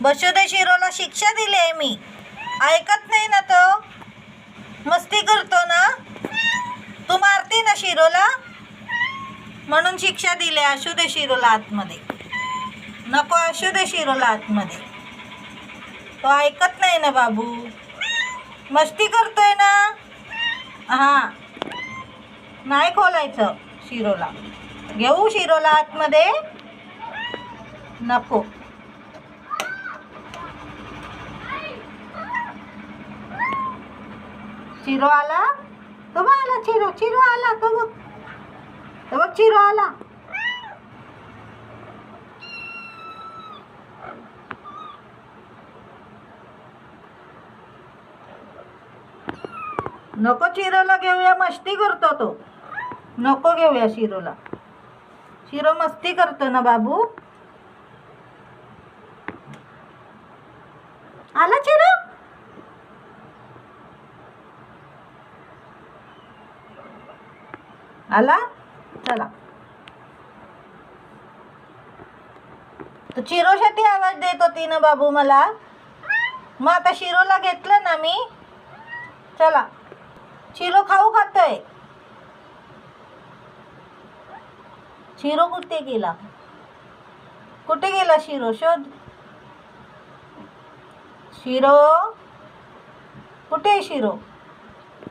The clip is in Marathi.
बसू दे, शिरोला शिक्षा दिली आहे मी. ऐकत नाही ना तो, मस्ती करतो ना. तू मारते ना शिरोला, म्हणून शिक्षा दिली. असू दे शिरोला आतमध्ये. नको, असू दे शिरोला आतमध्ये. तो ऐकत नाही ना बाबू, मस्ती करतोय ना. हां, नाही खोलायचं शिरोला. घेऊ शिरोला आतमध्ये. नको. चिरो आला, तो बघ आला. चिरो आला, तो बघ चिरो आला. नको चिरोला घेऊया, मस्ती करतो तो. नको घेऊया शिरोला. शिरो मस्ती करतो ना बाबू. आला चिरो. आला, चला. तर चिरोसाठी आवाज देत होती ना बाबू मला. मग आता शिरोला घेतलं ना मी. चला, चिरो खाऊ खातोय. शिरो कुठे गेला? कुठे गेला शिरो? शोध. शिरो कुठे आहे शिरो?